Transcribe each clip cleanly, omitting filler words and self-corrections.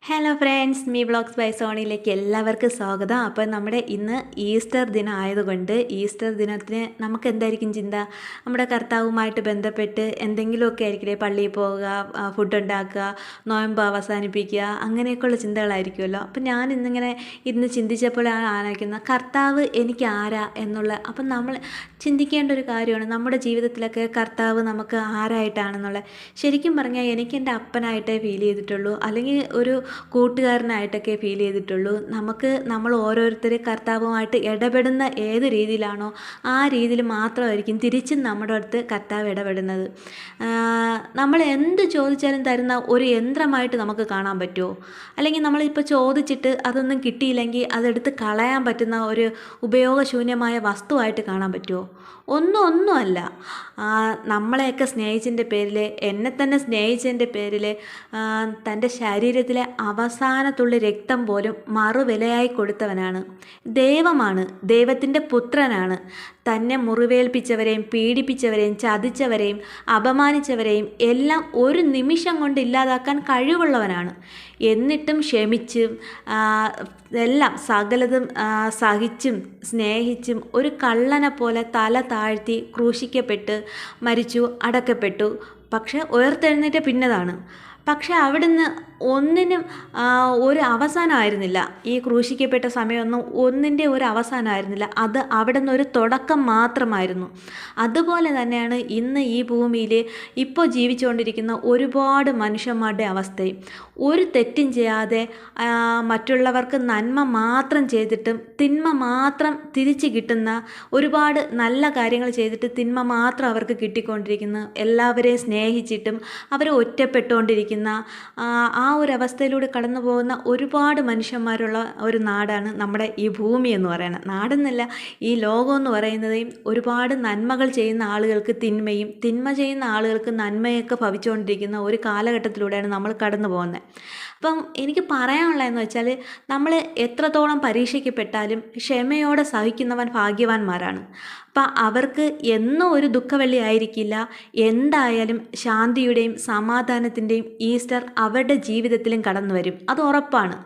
Hello friends, me vlogs by സോണിയിലേക്ക് എല്ലാവർക്കും സ്വാഗതം. അപ്പോൾ നമ്മുടെ ഇന്ന് ഈസ്റ്റർ ദിനം ആയതുകൊണ്ട് ഈസ്റ്റർ ദിനത്തിന് നമുക്ക് എന്തായിരിക്കും ചിന്ത? നമ്മുടെ കർത്താവുമായിട്ട് ബന്ധപ്പെട്ട് എന്തെങ്കിലുമൊക്കെ ആയിരിക്കില്ലേ, പള്ളിയിൽ പോവുക, ഫുഡ് ഉണ്ടാക്കുക, നോയമ്പ് അവസാനിപ്പിക്കുക, അങ്ങനെയൊക്കെയുള്ള ചിന്തകളായിരിക്കുമല്ലോ. അപ്പോൾ ഞാൻ ഇന്ന് ചിന്തിച്ചപ്പോഴാണ് ആലോചിക്കുന്നത്, കർത്താവ് എനിക്ക് ആരാ എന്നുള്ള. അപ്പം നമ്മൾ ചിന്തിക്കേണ്ട ഒരു കാര്യമാണ്, നമ്മുടെ ജീവിതത്തിലൊക്കെ കർത്താവ് നമുക്ക് ആരായിട്ടാണെന്നുള്ളത്. ശരിക്കും പറഞ്ഞാൽ എനിക്ക് എൻ്റെ അപ്പനായിട്ടേ ഫീൽ ചെയ്തിട്ടുള്ളൂ, അല്ലെങ്കിൽ ഒരു കൂട്ടുകാരനായിട്ടൊക്കെ ഫീൽ ചെയ്തിട്ടുള്ളൂ. നമ്മൾ ഓരോരുത്തർ കർത്താവുമായിട്ട് ഇടപെടുന്ന ഏത് രീതിയിലാണോ ആ രീതിയിൽ മാത്രമായിരിക്കും തിരിച്ചും നമ്മുടെ അടുത്ത് കർത്താവ് ഇടപെടുന്നത്. നമ്മൾ എന്ത് ചോദിച്ചാലും തരുന്ന ഒരു യന്ത്രമായിട്ട് നമുക്ക് കാണാൻ പറ്റുമോ? അല്ലെങ്കിൽ നമ്മളിപ്പോൾ ചോദിച്ചിട്ട് അതൊന്നും കിട്ടിയില്ലെങ്കിൽ അതെടുത്ത് കളയാൻ പറ്റുന്ന ഒരു ഉപയോഗശൂന്യമായ വസ്തുവായിട്ട് കാണാൻ പറ്റുമോ? ഒന്നുമല്ല. നമ്മളെയൊക്കെ സ്നേഹിച്ചതിൻ്റെ പേരിൽ, എന്നെ തന്നെ സ്നേഹിച്ചതിൻ്റെ പേരിൽ തൻ്റെ ശരീരത്തിലെ അവസാനത്തുള്ളി രക്തം പോലും മറുവിലയായി കൊടുത്തവനാണ്. ദൈവമാണ്, ദൈവത്തിൻ്റെ പുത്രനാണ്. തന്നെ മുറിവേൽപ്പിച്ചവരെയും പീഡിപ്പിച്ചവരെയും ചതിച്ചവരെയും അപമാനിച്ചവരെയും എല്ലാം ഒരു നിമിഷം കൊണ്ട് ഇല്ലാതാക്കാൻ കഴിവുള്ളവനാണ്. എന്നിട്ടും ക്ഷമിച്ചും എല്ലാം സകലതും സഹിച്ചും സ്നേഹിച്ചും ഒരു കള്ളനെ പോലെ തല താഴ്ത്തി ക്രൂശിക്കപ്പെട്ട് മരിച്ചു, അടക്കപ്പെട്ടു. പക്ഷെ ഉയർത്തെഴുന്നേറ്റ പിന്നതാണ്. പക്ഷെ അവിടുന്ന് ഒന്നിനും ഒരു അവസാനമായിരുന്നില്ല. ഈ ക്രൂശിക്കപ്പെട്ട സമയമൊന്നും ഒന്നിൻ്റെ ഒരു അവസാനമായിരുന്നില്ല. അത് അവിടെ നിന്നൊരു തുടക്കം മാത്രമായിരുന്നു. അതുപോലെ തന്നെയാണ് ഇന്ന് ഈ ഭൂമിയിൽ ഇപ്പോൾ ജീവിച്ചുകൊണ്ടിരിക്കുന്ന ഒരുപാട് മനുഷ്യന്മാരുടെ അവസ്ഥയും. ഒരു തെറ്റും ചെയ്യാതെ മറ്റുള്ളവർക്ക് നന്മ മാത്രം ചെയ്തിട്ടും തിന്മ മാത്രം തിരിച്ച് കിട്ടുന്ന, ഒരുപാട് നല്ല കാര്യങ്ങൾ ചെയ്തിട്ട് തിന്മ മാത്രം അവർക്ക് കിട്ടിക്കൊണ്ടിരിക്കുന്നു. എല്ലാവരെയും സ്നേഹിച്ചിട്ടും അവർ ഒറ്റപ്പെട്ടുകൊണ്ടിരിക്കുന്ന ആ ഒരു അവസ്ഥയിലൂടെ കടന്നു പോകുന്ന ഒരുപാട് മനുഷ്യന്മാരുള്ള ഒരു നാടാണ് നമ്മുടെ ഈ ഭൂമി എന്ന് പറയുന്നത്. നാടെന്നല്ല, ഈ ലോകം എന്ന് പറയുന്നത്. ഒരുപാട് നന്മകൾ ചെയ്യുന്ന ആളുകൾക്ക് തിന്മയും, തിന്മ ചെയ്യുന്ന ആളുകൾക്ക് നന്മയൊക്കെ ഭവിച്ചുകൊണ്ടിരിക്കുന്ന ഒരു കാലഘട്ടത്തിലൂടെയാണ് നമ്മൾ കടന്നു പോകുന്നത്. അപ്പം എനിക്ക് പറയാനുള്ളതെന്ന് വെച്ചാൽ, നമ്മൾ എത്രത്തോളം പരീക്ഷിക്കപ്പെട്ടാലും ക്ഷമയോടെ സഹിക്കുന്നവൻ ഭാഗ്യവാന്മാരാണ്. അപ്പം അവർക്ക് എന്നും ഒരു ദുഃഖവെള്ളി ആയിരിക്കില്ല. എന്തായാലും ശാന്തിയുടെയും സമാധാനത്തിൻ്റെയും ഈസ്റ്റർ അവരുടെ ജീവിതത്തിലും കടന്നു വരും, അത് ഉറപ്പാണ്.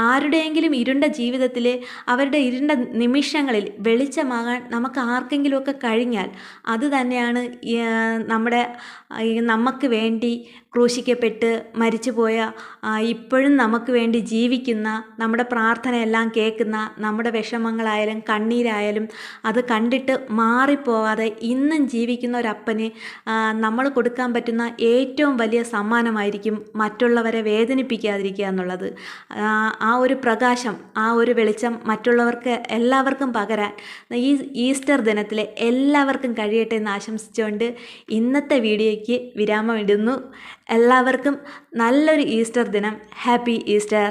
ആരുടെയെങ്കിലും ഇരുണ്ട ജീവിതത്തിൽ, അവരുടെ ഇരുണ്ട നിമിഷങ്ങളിൽ വെളിച്ചമാകാൻ നമുക്ക് ആർക്കെങ്കിലുമൊക്കെ കഴിഞ്ഞാൽ അത് തന്നെയാണ് നമുക്ക് വേണ്ടി ക്രൂശിക്കപ്പെട്ട് മരിച്ചുപോയ, ഇപ്പോഴും നമുക്ക് വേണ്ടി ജീവിക്കുന്ന, നമ്മുടെ പ്രാർത്ഥനയെല്ലാം കേൾക്കുന്ന, നമ്മുടെ വിഷമങ്ങളായാലും കണ്ണീരായാലും അത് കണ്ടിട്ട് മാറിപ്പോവാതെ ഇന്നും ജീവിക്കുന്ന ഒരപ്പന് നമ്മൾ കൊടുക്കാൻ പറ്റുന്ന ഏറ്റവും വലിയ സമ്മാനമായിരിക്കും മറ്റുള്ളവരെ വേദനിപ്പിക്കാതിരിക്കുക എന്നുള്ളത്. ആ ഒരു പ്രകാശം, ആ ഒരു വെളിച്ചം മറ്റുള്ളവർക്ക് എല്ലാവർക്കും പകരാൻ ഈ ഈസ്റ്റർ ദിനത്തിൽ എല്ലാവർക്കും കഴിയട്ടെ എന്ന് ആശംസിച്ചുകൊണ്ട് ഇന്നത്തെ വീഡിയോയ്ക്ക് വിരാമം ഇടുന്നു. എല്ലാവർക്കും നല്ലൊരു ഈസ്റ്റർ ദിനം. Happy Easter.